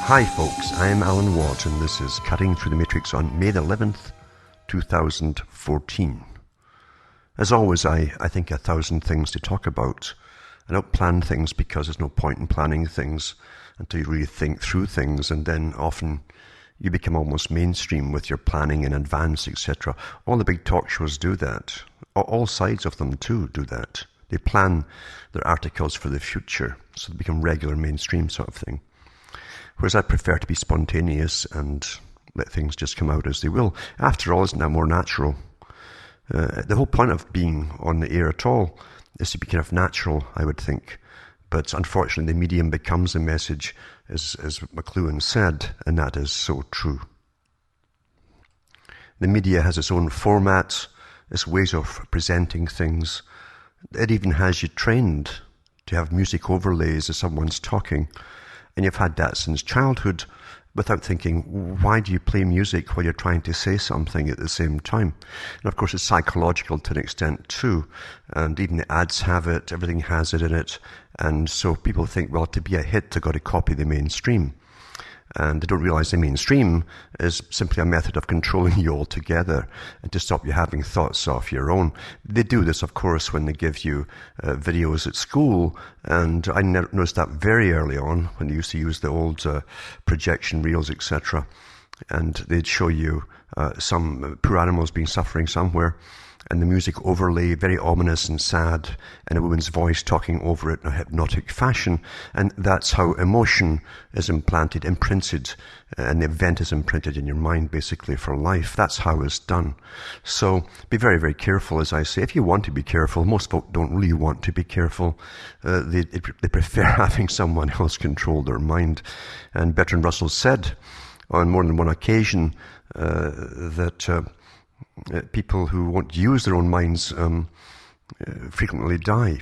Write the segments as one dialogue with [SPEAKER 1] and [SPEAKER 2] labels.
[SPEAKER 1] Hi folks, I'm Alan Watt and this is Cutting Through the Matrix on May the 11th, 2014. As always, I think 1,000 things to talk about. I don't plan things because there's no point in planning things until you really think through things, and then often you become almost mainstream with your planning in advance, etc. All the big talk shows do that. All sides of them too do that. They plan their articles for the future, so they become regular mainstream sort of thing. Whereas I prefer to be spontaneous and let things just come out as they will. After all, isn't that more natural? The whole point of being on the air at all is to be kind of natural, I would think. But unfortunately, the medium becomes a message, as McLuhan said, and that is so true. The media has its own format, its ways of presenting things. It even has you trained to have music overlays as someone's talking. And you've had that since childhood without thinking, why do you play music while you're trying to say something at the same time? And of course, it's psychological to an extent too. And even the ads have it, everything has it in it. And so people think, well, to be a hit, they've got to copy the mainstream. And they don't realize the mainstream is simply a method of controlling you altogether and to stop you having thoughts of your own. They do this, of course, when they give you videos at school. And I noticed that very early on when they used to use the old projection reels, etc. And they'd show you some poor animals suffering somewhere. And the music overlay, very ominous and sad, and a woman's voice talking over it in a hypnotic fashion. And that's how emotion is imprinted, and the event is imprinted in your mind, basically, for life. That's how it's done. So be very, very careful, as I say. If you want to be careful, most folk don't really want to be careful. They prefer having someone else control their mind. And Bertrand Russell said on more than one occasion that people who won't use their own minds frequently die.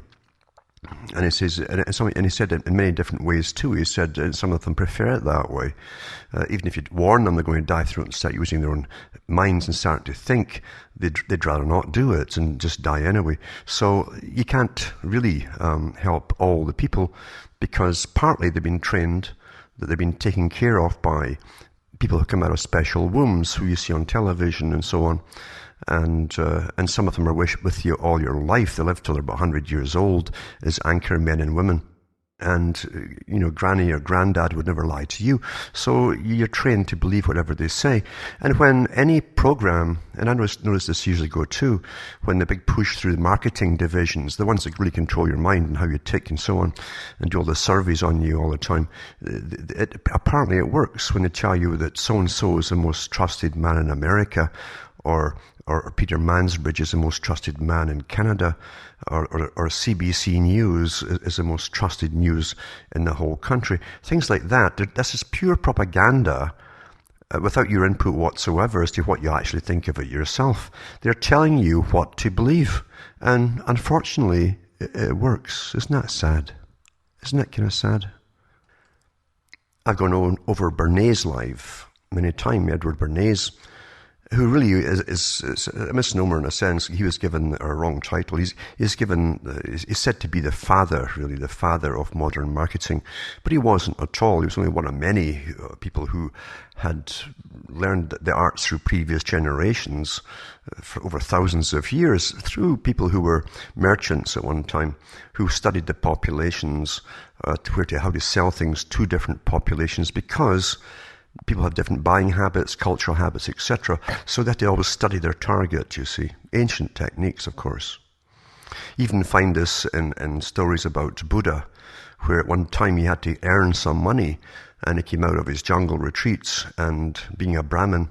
[SPEAKER 1] And he says, and he said it in many different ways too. He said some of them prefer it that way. Even if you warn them they're going to die, if they don't start using their own minds and start to think, they'd rather not do it and just die anyway. So you can't really help all the people, because partly they've been trained, that they've been taken care of by people who come out of special wombs, who you see on television and so on. And some of them are with you all your life. They live till they're about 100 years old as anchor men and women. And, granny or granddad would never lie to you. So you're trained to believe whatever they say. And when any program, and I notice this usually go too, when the big push through the marketing divisions, the ones that really control your mind and how you tick and so on, and do all the surveys on you all the time, apparently it works when they tell you that so-and-so is the most trusted man in America, or Peter Mansbridge is the most trusted man in Canada, or CBC News is the most trusted news in the whole country. Things like that. This is pure propaganda without your input whatsoever as to what you actually think of it yourself. They're telling you what to believe. And unfortunately, it works. Isn't that sad? Isn't that kind of sad? I've gone over Bernays' life many times, Edward Bernays, who really is a misnomer in a sense. He was given a wrong title. He's said to be the father of modern marketing, but he wasn't at all. He was only one of many people who had learned the arts through previous generations for over thousands of years, through people who were merchants at one time, who studied the populations, how to sell things to different populations, because people have different buying habits, cultural habits, etc. So that they always study their target, you see. Ancient techniques, of course. You even find this in stories about Buddha, where at one time he had to earn some money, and he came out of his jungle retreats, and being a Brahmin,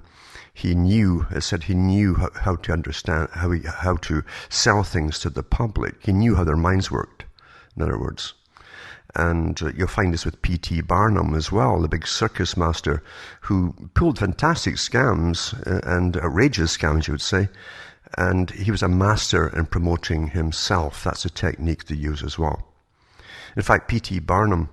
[SPEAKER 1] he knew how to understand, how to sell things to the public. He knew how their minds worked, in other words. And you'll find this with P.T. Barnum as well, the big circus master who pulled fantastic scams and outrageous scams, you would say. And he was a master in promoting himself. That's a technique to use as well. In fact, P.T. Barnum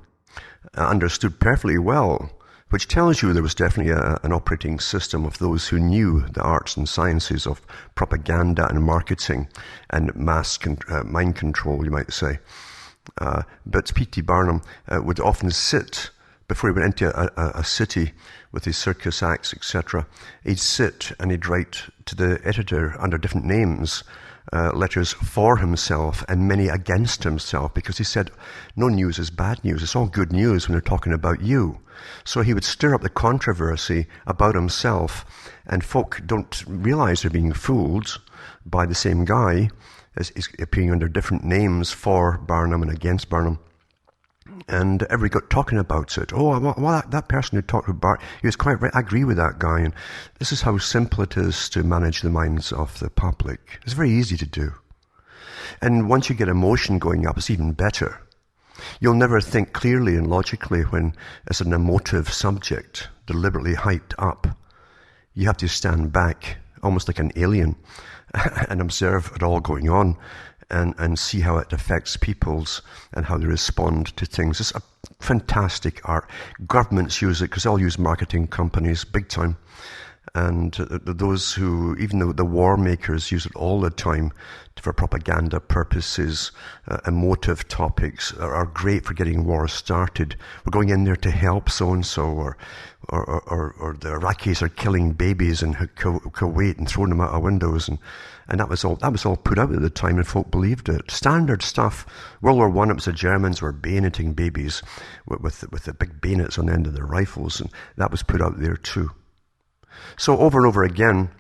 [SPEAKER 1] understood perfectly well, which tells you there was definitely an operating system of those who knew the arts and sciences of propaganda and marketing and mind control, you might say. But P.T. Barnum would often sit before he went into a city with his circus acts, etc., he'd sit and he'd write to the editor under different names, letters for himself and many against himself, because he said, no news is bad news. It's all good news when they're talking about you. So he would stir up the controversy about himself, and folk don't realize they're being fooled by the same guy, as he's appearing under different names for Barnum and against Barnum. And everybody got talking about it. Oh, well, that person who talked with Bart, he was quite right. I agree with that guy. And this is how simple it is to manage the minds of the public. It's very easy to do. And once you get emotion going up, it's even better. You'll never think clearly and logically when it's an emotive subject, deliberately hyped up. You have to stand back, almost like an alien, and observe it all going on. And see how it affects peoples and how they respond to things. It's a fantastic art. Governments use it because they'll use marketing companies big time. And those who, even the war makers, use it all the time for propaganda purposes. Emotive topics are great for getting wars started. We're going in there to help so-and-so, or the Iraqis are killing babies in Kuwait and throwing them out of windows. And that was all put out at the time, and folk believed it. Standard stuff. World War I, it was the Germans were bayoneting babies with the big bayonets on the end of their rifles, and that was put out there too. So over and over again,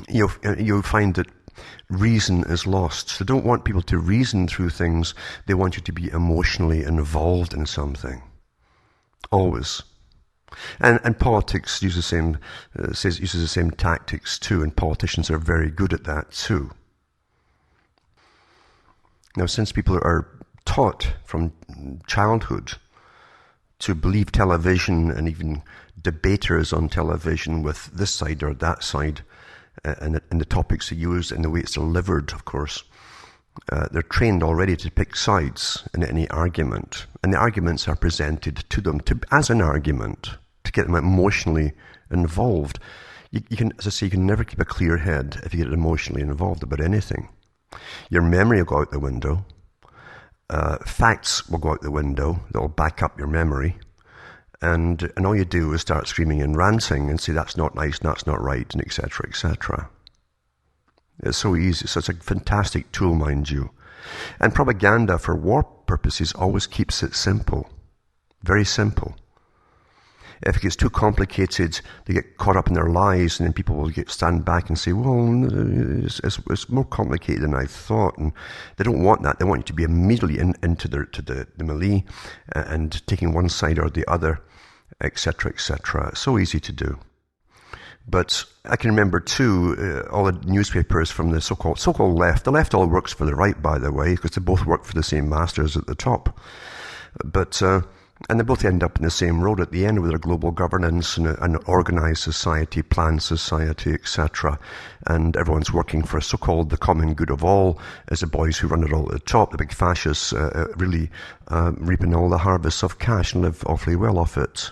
[SPEAKER 1] you'll find that reason is lost. They don't want people to reason through things. They want you to be emotionally involved in something. Always. And politics uses the same tactics too, and politicians are very good at that too. Now, since people are taught from childhood to believe television, and even debaters on television with this side or that side, and the topics they use and the way it's delivered, of course, they're trained already to pick sides in any argument, and the arguments are presented to them as an argument to get them emotionally involved. You can, as I say, you can never keep a clear head if you get emotionally involved about anything. Your memory will go out the window. Facts will go out the window. They'll back up your memory. And all you do is start screaming and ranting and say, that's not nice, that's not right, and etc., etc. It's so easy. So it's a fantastic tool, mind you. And propaganda for war purposes always keeps it simple. Very simple. If it gets too complicated, they get caught up in their lies, and then people will stand back and say, well, it's more complicated than I thought. And they don't want that. They want you to be immediately into the melee and taking one side or the other, etc., etc. It's so easy to do. But I can remember too, all the newspapers from the so-called left. The left all works for the right, by the way, because they both work for the same masters at the top. But and they both end up in the same road at the end with their global governance and an organized society, planned society, etc. And everyone's working for so-called the common good of all, as the boys who run it all at the top, the big fascists, really reaping all the harvests of cash and live awfully well off it.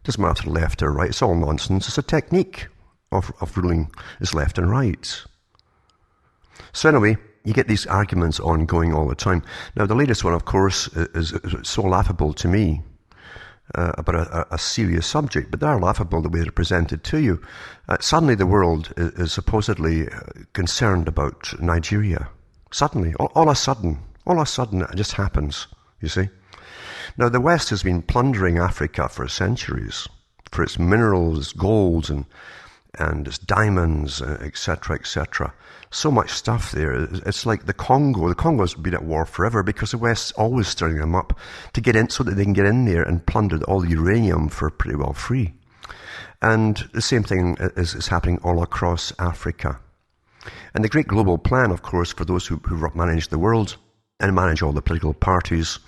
[SPEAKER 1] Doesn't matter left or right, it's all nonsense. It's a technique of ruling is left and right. So anyway, you get these arguments ongoing all the time. Now, the latest one, of course, is so laughable to me about a serious subject, but they're laughable the way they're presented to you. Suddenly, the world is supposedly concerned about Nigeria. Suddenly, all of a sudden, it just happens, you see. Now, the West has been plundering Africa for centuries, for its minerals, gold, and its diamonds, etc., etc. So much stuff there. It's like the Congo. The Congo's been at war forever because the West's always stirring them up to get in so that they can get in there and plunder all the uranium for pretty well free. And the same thing is happening all across Africa. And the great global plan, of course, for those who manage the world and manage all the political parties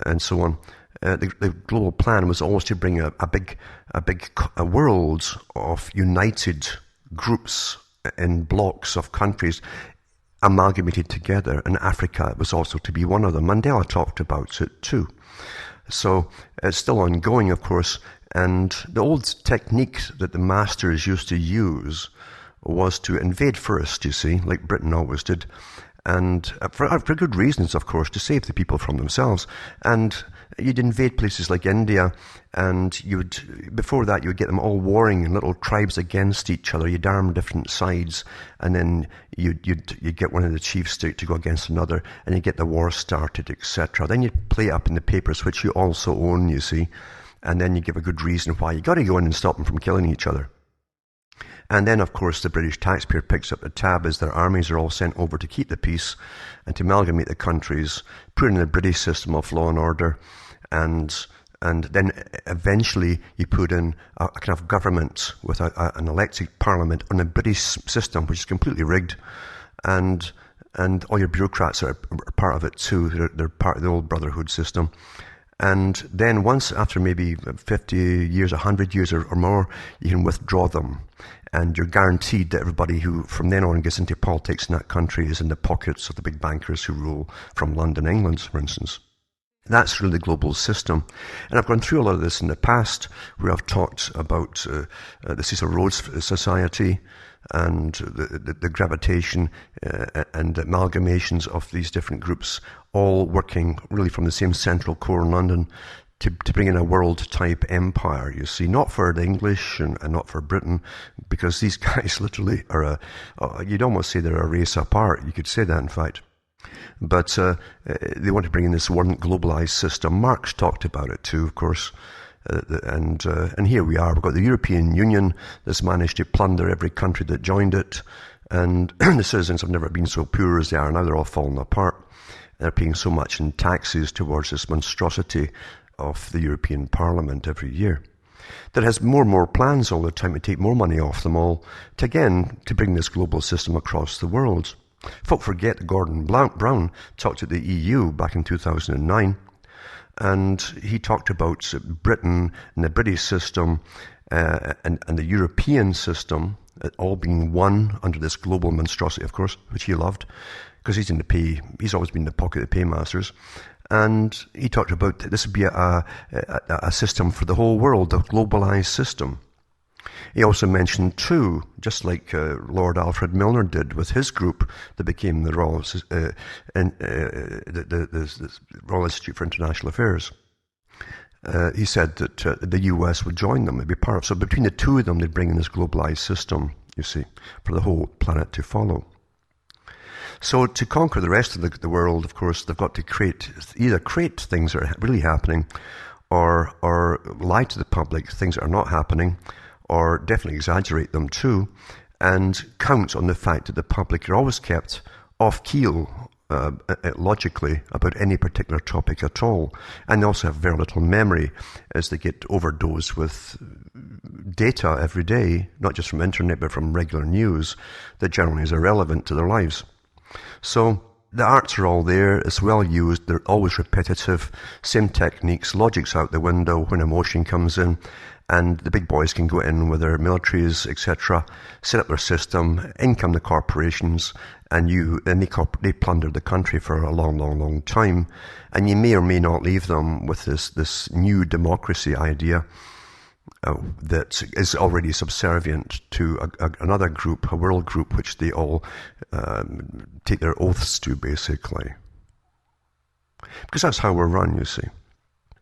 [SPEAKER 1] and so on, the global plan was always to bring a big world of united groups in blocks of countries amalgamated together, and Africa was also to be one of them. Mandela talked about it too. So it's still ongoing, of course, and the old technique that the masters used to use was to invade first, you see, like Britain always did, and for good reasons, of course, to save the people from themselves. And you'd invade places like India, and before that, you would get them all warring in little tribes against each other. You'd arm different sides, and then you'd get one of the chiefs to go against another, and you get the war started, etc. Then you'd play it up in the papers, which you also own, you see, and then you give a good reason why you got to go in and stop them from killing each other. And then, of course, the British taxpayer picks up the tab as their armies are all sent over to keep the peace and to amalgamate the countries, put in the British system of law and order, and then eventually you put in a kind of government with an elected parliament on a British system, which is completely rigged, and all your bureaucrats are part of it too. They're part of the old brotherhood system. And then once, after maybe 50 years, 100 years or more, you can withdraw them. And you're guaranteed that everybody who from then on gets into politics in that country is in the pockets of the big bankers who rule from London, England, for instance. That's really the global system. And I've gone through a lot of this in the past, where I've talked about the Cecil Rhodes Society and the gravitation and amalgamations of these different groups, all working really from the same central core in London to bring in a world-type empire, you see, not for the English and not for Britain, because these guys literally are you'd almost say they're a race apart. You could say that, in fact. But they want to bring in this one globalized system. Marx talked about it too, of course. And here we are. We've got the European Union that's managed to plunder every country that joined it. And the citizens have never been so poor as they are now. They're all falling apart. They're paying so much in taxes towards this monstrosity of the European Parliament every year that has more and more plans all the time to take more money off them all to bring this global system across the world. Folk forget that Gordon Brown talked at the EU back in 2009, and he talked about Britain and the British system and the European system all being one under this global monstrosity, of course, which he loved, because he's always been in the pocket of the paymasters. And he talked about this would be a system for the whole world, a globalized system. He also mentioned too, just like Lord Alfred Milner did with his group that became the Royal Institute for International Affairs. He said that the US would join them, it'd be part of. So between the two of them, they'd bring in this globalized system, you see, for the whole planet to follow. So to conquer the rest of the world, of course, they've got to either create things that are really happening, or lie to the public, things that are not happening, or definitely exaggerate them too, and count on the fact that the public are always kept off keel logically about any particular topic at all. And they also have very little memory as they get overdosed with data every day, not just from internet, but from regular news that generally is irrelevant to their lives. So the arts are all there, it's well used, they're always repetitive, same techniques, logic's out the window when emotion comes in, and the big boys can go in with their militaries, etc., set up their system, in come the corporations, and they plunder the country for a long, long, long time, and you may or may not leave them with this new democracy idea that is already subservient to another group, a world group, which they all take their oaths to, basically. Because that's how we're run, you see.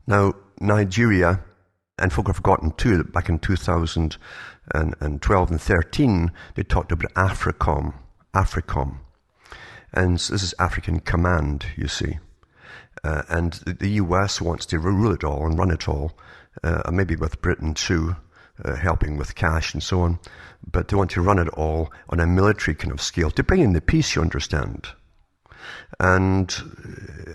[SPEAKER 1] Now, Nigeria, and folk have forgotten too, that back in 2012 and 13, they talked about Africom. And so this is African Command, you see. And the US wants to rule it all and run it all, maybe with Britain too, helping with cash and so on. But they want to run it all on a military kind of scale to bring in the peace, you understand. And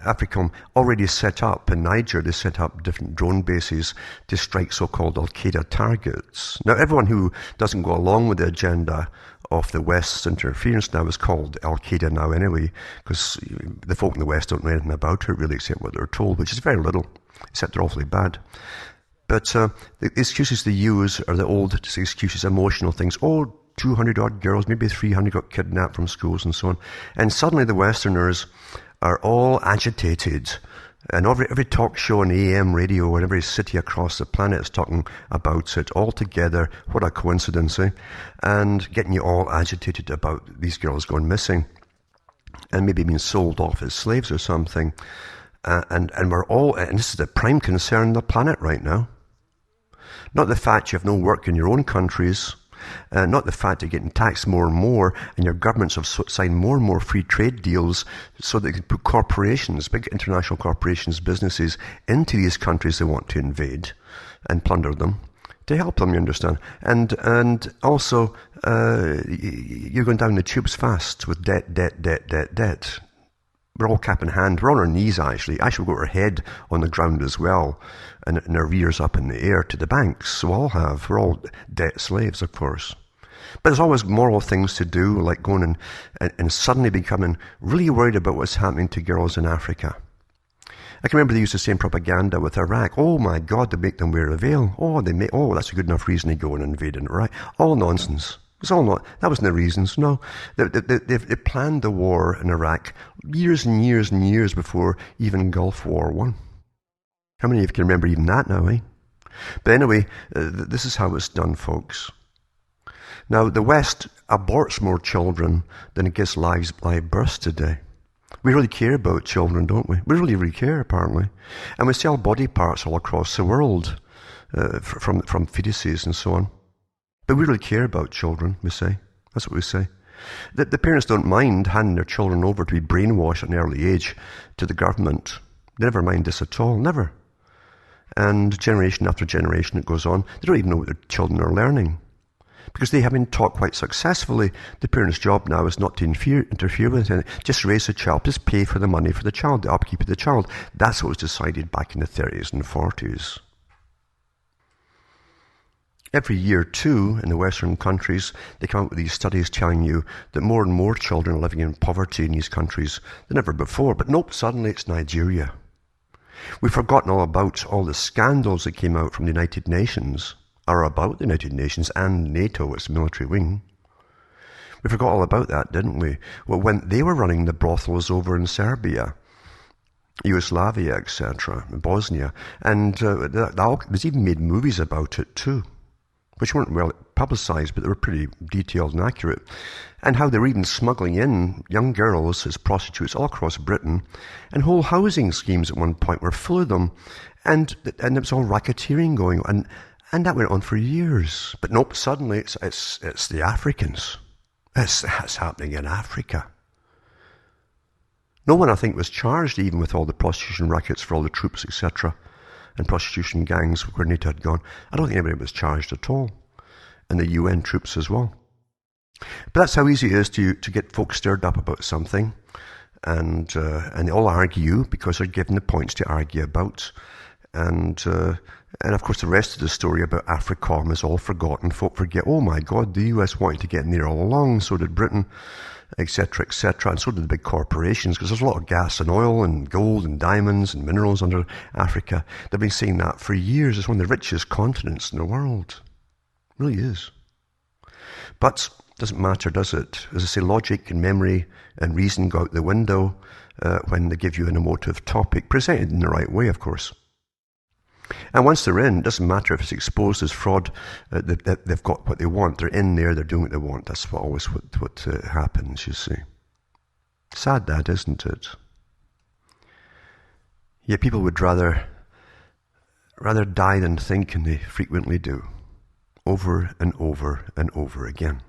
[SPEAKER 1] Africom already set up in Niger, they set up different drone bases to strike so-called Al-Qaeda targets. Now, everyone who doesn't go along with the agenda of the West's interference now is called Al-Qaeda now anyway, because the folk in the West don't know anything about it really except what they're told, which is very little, except they're awfully bad. But the excuses they use are the old excuses, emotional things. 200-odd girls, maybe 300 got kidnapped from schools and so on. And suddenly the Westerners are all agitated. And every talk show on AM radio and every city across the planet is talking about it all together. What a coincidence, eh? And getting you all agitated about these girls going missing and maybe being sold off as slaves or something. And we're all, and this is the prime concern of the planet right now. Not the fact you have no work in your own countries, not the fact you're getting taxed more and more, and your governments have signed more and more free trade deals so they can put corporations, big international corporations, businesses, into these countries they want to invade and plunder them, to help them, you understand. And also, you're going down the tubes fast with debt. We're all cap in hand. We're on our knees, actually. Actually, we've got our head on the ground as well, and our ears up in the air to the banks. So we're all debt slaves, of course. But there's always moral things to do, like going and suddenly becoming really worried about what's happening to girls in Africa. I can remember they used the same propaganda with Iraq. Oh my God, they make them wear a veil. Oh, that's a good enough reason to go and invade in Iraq. All nonsense. It's all not. That wasn't the reasons. No, they planned the war in Iraq years and years and years before even Gulf War I. How many of you can remember even that now, eh? But anyway, this is how it's done, folks. Now, the West aborts more children than it gives live births today. We really care about children, don't we? We really, really care, apparently. And we sell body parts all across the world, from fetuses and so on. But we really care about children, we say. That's what we say. The parents don't mind handing their children over to be brainwashed at an early age to the government. They never mind this at all, never. And generation after generation it goes on. They don't even know what their children are learning. Because they have been taught quite successfully. The parent's job now is not to interfere with it. Just raise the child. Just pay for the money for the child, the upkeep of the child. That's what was decided back in the 30s and 40s. Every year, too, in the Western countries, they come out with these studies telling you that more and more children are living in poverty in these countries than ever before. But nope, suddenly it's Nigeria. We've forgotten all about all the scandals that came out from the United Nations, or about the United Nations and NATO, its military wing. We forgot all about that, didn't we? Well, when they were running the brothels over in Serbia, Yugoslavia, etc., Bosnia, and there's even made movies about it, too, which weren't well publicized, but they were pretty detailed and accurate, and how they were even smuggling in young girls as prostitutes all across Britain, and whole housing schemes at one point were full of them, and it was all racketeering going on, and that went on for years. But nope, suddenly it's the Africans. It's happening in Africa. No one, I think, was charged even with all the prostitution rackets for all the troops, etc., and prostitution gangs where NATO had gone. I don't think anybody was charged at all. And the UN troops as well. But that's how easy it is to get folks stirred up about something. And they all argue because they're given the points to argue about. And of course the rest of the story about Africom is all forgotten. Folk forget, oh my God, the US wanted to get in there all along, so did Britain, etc., and so did the big corporations, because there's a lot of gas and oil and gold and diamonds and minerals under Africa. They've been saying that for years. It's one of the richest continents in the world. It really is. But it doesn't matter, does it? As I say, logic and memory and reason go out the window when they give you an emotive topic, presented in the right way, of course. And once they're in, it doesn't matter if it's exposed as fraud, they've got what they want. They're in there, they're doing what they want. That's always what happens, you see. Sad that, isn't it? Yeah, people would rather die than think, and they frequently do. Over and over and over again.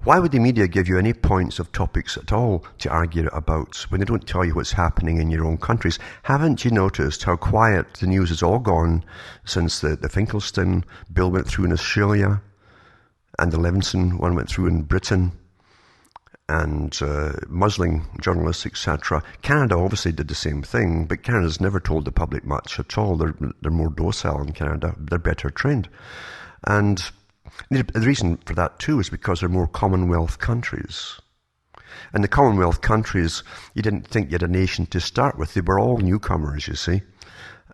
[SPEAKER 1] Why would the media give you any points of topics at all to argue about when they don't tell you what's happening in your own countries? Haven't you noticed how quiet the news has all gone since the Finkelstein bill went through in Australia and the Leveson one went through in Britain and muzzling journalists, etc.? Canada obviously did the same thing, but Canada's never told the public much at all. They're more docile in Canada. They're better trained. And the reason for that too is because they're more Commonwealth countries. And the Commonwealth countries, you didn't think you had a nation to start with. They were all newcomers, you see.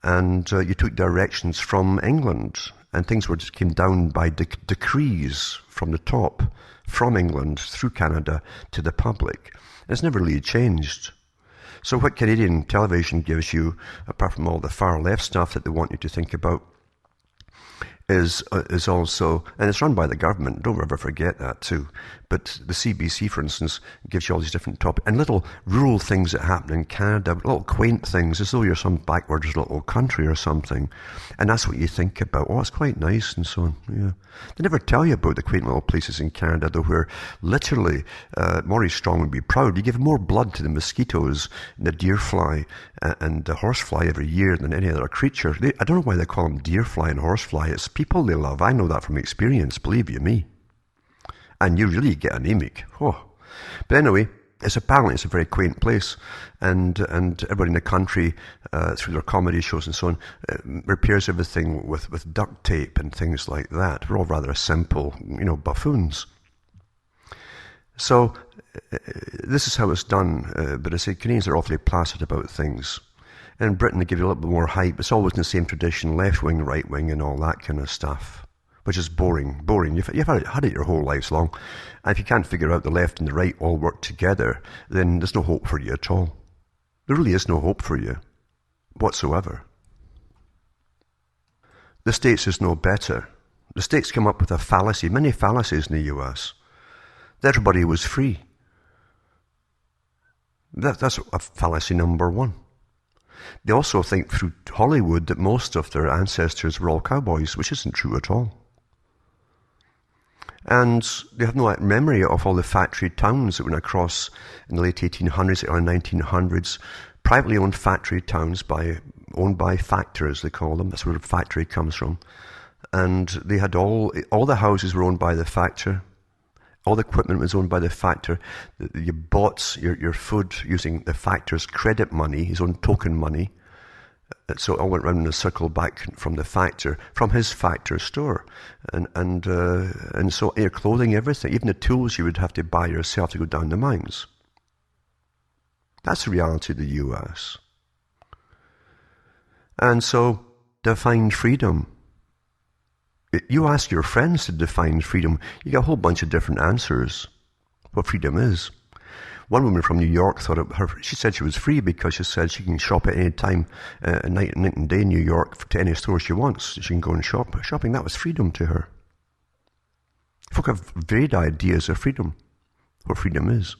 [SPEAKER 1] And you took directions from England. And things just came down by decrees from the top, from England through Canada to the public. And it's never really changed. So what Canadian television gives you, apart from all the far left stuff that they want you to think about, is also, and it's run by the government, don't ever forget that too, But the CBC, for instance, gives you all these different topics and little rural things that happen in Canada, little quaint things, as though you're some backwards little country or something. And that's what you think about. Oh, it's quite nice and so on. Yeah. They never tell you about the quaint little places in Canada, though, where literally Maurice Strong would be proud. You give more blood to the mosquitoes and the deer fly and the horsefly every year than any other creature. I don't know why they call them deer fly and horsefly. It's people they love. I know that from experience, believe you me. And you really get anemic. Oh. But anyway, it's a very quaint place, and everybody in the country, through their comedy shows and so on, repairs everything with duct tape and things like that. We're all rather simple, buffoons. So this is how it's done. But I say Canadians are awfully placid about things. In Britain, they give you a little bit more hype. It's always in the same tradition, left wing, right wing, and all that kind of stuff. Which is boring. You've had it your whole lives long. And if you can't figure out the left and the right all work together, then there's no hope for you at all. There really is no hope for you whatsoever. The States is no better. The States come up with a fallacy, many fallacies in the US, that everybody was free. That's a fallacy number one. They also think through Hollywood that most of their ancestors were all cowboys, which isn't true at all. And they have no memory of all the factory towns that went across in the late 1800s, early 1900s, privately owned factory towns owned by factors, they call them. That's where the factory comes from. And they had all the houses were owned by the factor. All the equipment was owned by the factor. You bought your food using the factor's credit money, his own token money. So it all went round in a circle back from the factor, from his factor store. And so your clothing, everything, even the tools you would have to buy yourself to go down the mines. That's the reality of the US. And so, define freedom. You ask your friends to define freedom, you get a whole bunch of different answers. What freedom is. One woman from New York she said she was free because she said she can shop at any time, night and day in New York, to any store she wants. She can go and shop. Shopping, that was freedom to her. Folk have varied ideas of freedom, what freedom is.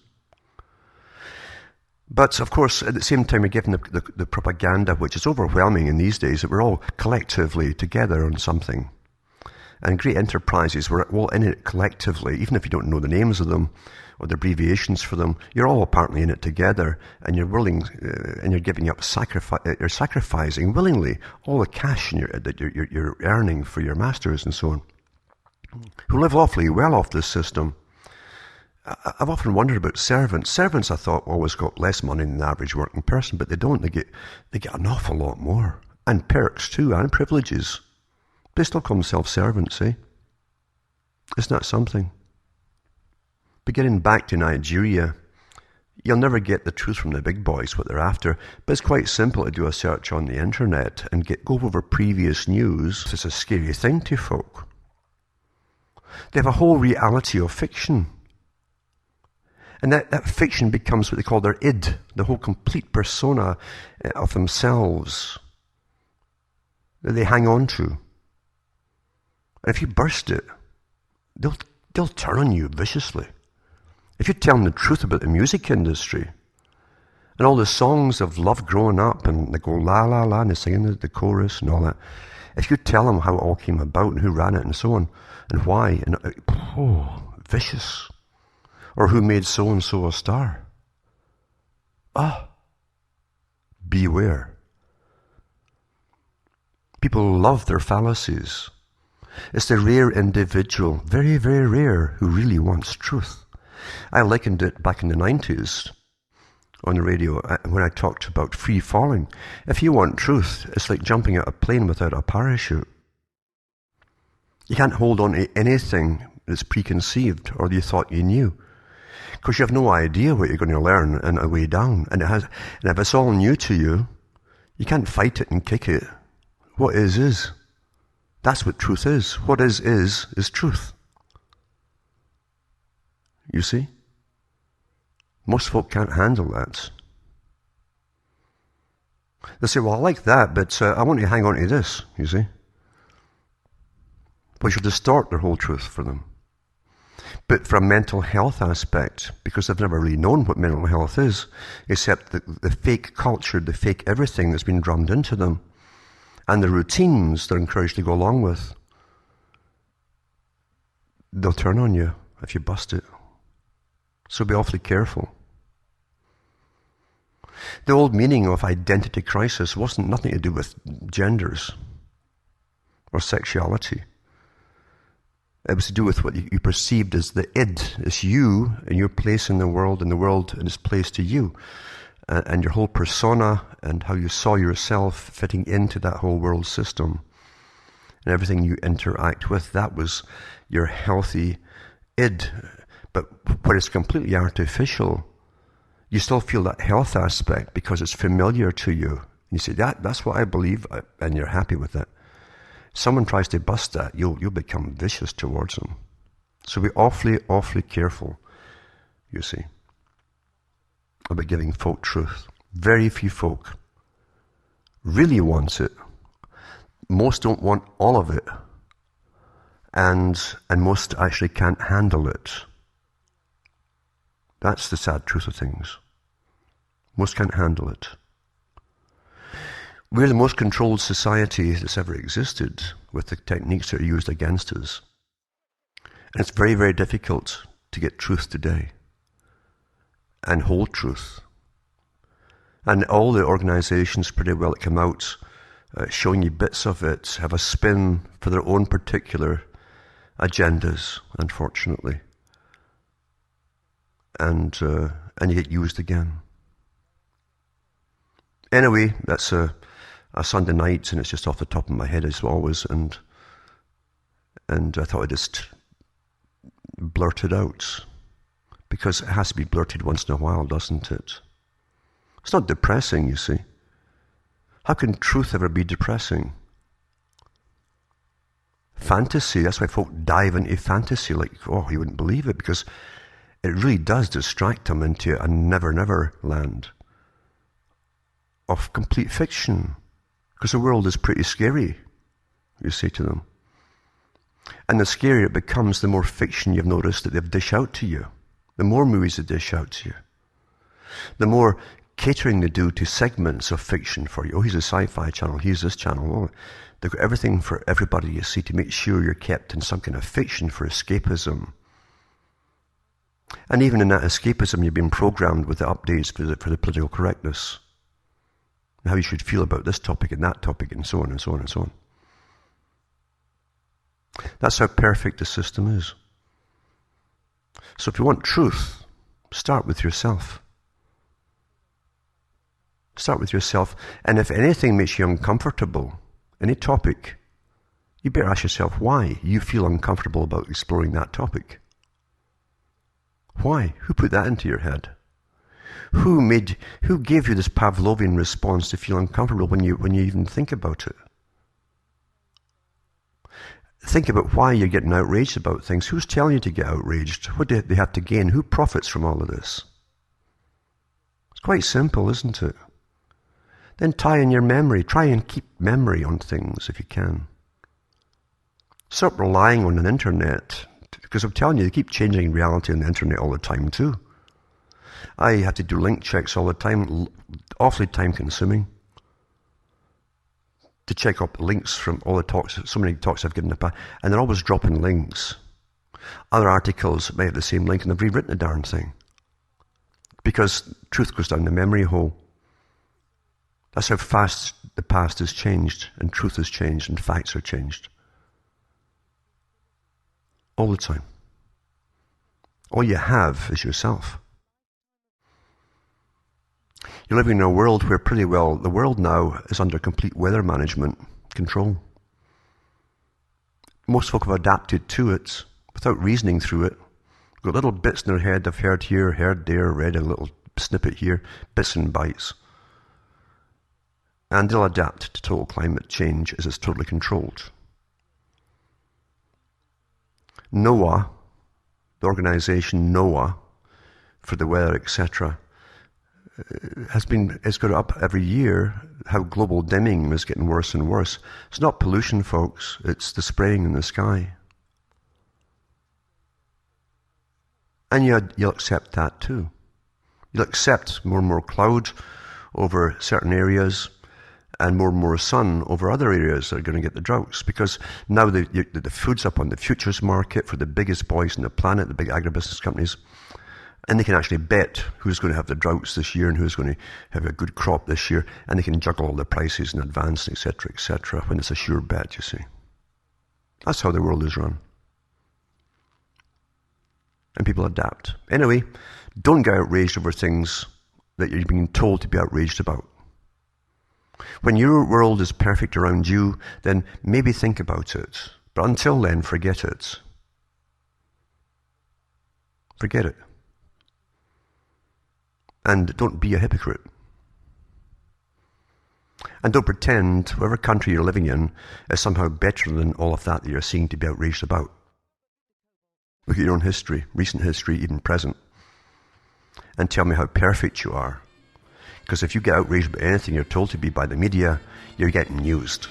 [SPEAKER 1] But, of course, at the same time, we're given the propaganda, which is overwhelming in these days, that we're all collectively together on something. And great enterprises, we're all in it collectively, even if you don't know the names of them or the abbreviations for them. You're all apparently in it together, and you're willing, and you're giving up you're sacrificing willingly all the cash that you're earning for your masters and so on, who live awfully well off this system. I've often wondered about servants. Servants, I thought, always got less money than the average working person, but they don't. They get an awful lot more, and perks too, and privileges. They still call themselves servants, eh? Isn't that something? But getting back to Nigeria, you'll never get the truth from the big boys, what they're after, but it's quite simple to do a search on the internet and go over previous news. It's a scary thing to folk. They have a whole reality of fiction. And that fiction becomes what they call their id, the whole complete persona of themselves that they hang on to. And if you burst it, they'll turn on you viciously. If you tell them the truth about the music industry and all the songs of love growing up, and they go la la la and they sing the chorus and all that, if you tell them how it all came about and who ran it and so on and why, and vicious, or who made so and so a star, beware. People love their fallacies. It's the rare individual, very, very rare, who really wants truth. I likened it back in the 90s on the radio when I talked about free falling. If you want truth, it's like jumping out of a plane without a parachute. You can't hold on to anything that's preconceived or you thought you knew, because you have no idea what you're going to learn on the way down. And if it's all new to you, you can't fight it and kick it. What is. That's what truth is. What is truth. You see? Most folk can't handle that. They say, well, I like that, but I want to hang on to this, you see? Which will distort their whole truth for them. But from a mental health aspect, because they've never really known what mental health is, except the fake culture, the fake everything that's been drummed into them, and the routines they're encouraged to go along with, they'll turn on you if you bust it. So be awfully careful. The old meaning of identity crisis wasn't nothing to do with genders or sexuality. It was to do with what you perceived as the id, as you and your place in the world and its place to you. And your whole persona and how you saw yourself fitting into that whole world system. And everything you interact with, that was your healthy id. But when it's completely artificial, you still feel that health aspect because it's familiar to you. You say, that's what I believe, and you're happy with it. Someone tries to bust that, you'll become vicious towards them. So be awfully, awfully careful, you see, about giving folk truth. Very few folk really want it. Most don't want all of it. And most actually can't handle it. That's the sad truth of things. Most can't handle it. We're the most controlled society that's ever existed with the techniques that are used against us. And it's very, very difficult to get truth today and hold truth. And all the organizations pretty well that come out showing you bits of it have a spin for their own particular agendas, unfortunately. And you get used again. Anyway, that's a Sunday night, and it's just off the top of my head as always, and I thought I'd just blurt it out, because it has to be blurted once in a while, doesn't it? It's not depressing, you see. How can truth ever be depressing? Fantasy, that's why folk dive into fantasy like, oh, you wouldn't believe it, because it really does distract them into a never land of complete fiction. Because the world is pretty scary, you say to them. And the scarier it becomes, the more fiction you've noticed that they've dished out to you. The more movies they dish out to you. The more catering they do to segments of fiction for you. Oh, here's a sci-fi channel, here's this channel. Oh, they've got everything for everybody, you see, to make sure you're kept in some kind of fiction for escapism. And even in that escapism, you've been programmed with the updates for the political correctness. How you should feel about this topic and that topic and so on and so on and so on. That's how perfect the system is. So if you want truth, start with yourself. Start with yourself. And if anything makes you uncomfortable, any topic, you better ask yourself why you feel uncomfortable about exploring that topic. Why? Who put that into your head? Who gave you this Pavlovian response to feel uncomfortable when you even think about it? Think about why you're getting outraged about things. Who's telling you to get outraged? What do they have to gain? Who profits from all of this? It's quite simple, isn't it? Then tie in your memory. Try and keep memory on things if you can. Stop relying on an internet. Because I'm telling you, they keep changing reality on the internet all the time too. I have to do link checks all the time, awfully time consuming. To check up links from all the talks, so many talks I've given in the past, and they're always dropping links. Other articles may have the same link and they've rewritten the darn thing. Because truth goes down the memory hole. That's how fast the past has changed, and truth has changed, and facts are changed. All the time. All you have is yourself. You're living in a world where pretty well the world now is under complete weather management control. Most folk have adapted to it without reasoning through it. Got little bits in their head they've heard here, heard there, read a little snippet here, bits and bytes. And they'll adapt to total climate change as it's totally controlled. NOAA, the organization NOAA, for the weather, etc., it's got up every year how global dimming is getting worse and worse. It's not pollution, folks. It's the spraying in the sky. And you'll accept that too. You'll accept more and more cloud over certain areas and more sun over other areas that are going to get the droughts. Because now the food's up on the futures market for the biggest boys on the planet, the big agribusiness companies. And they can actually bet who's going to have the droughts this year and who's going to have a good crop this year. And they can juggle all the prices in advance, etc., when it's a sure bet, you see. That's how the world is run. And people adapt. Anyway, don't get outraged over things that you're being told to be outraged about. When your world is perfect around you, then maybe think about it. But until then, forget it. Forget it. And don't be a hypocrite. And don't pretend whatever country you're living in is somehow better than all of that you're seeing to be outraged about. Look at your own history, recent history, even present, and tell me how perfect you are. Because if you get outraged about anything you're told to be by the media, you're getting used.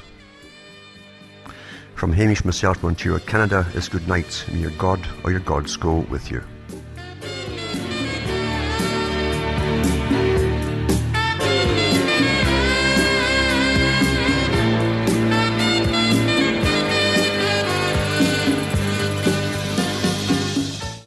[SPEAKER 1] From Hamish, myself, Ontario, Canada, it's good night. May your God or your gods go with you.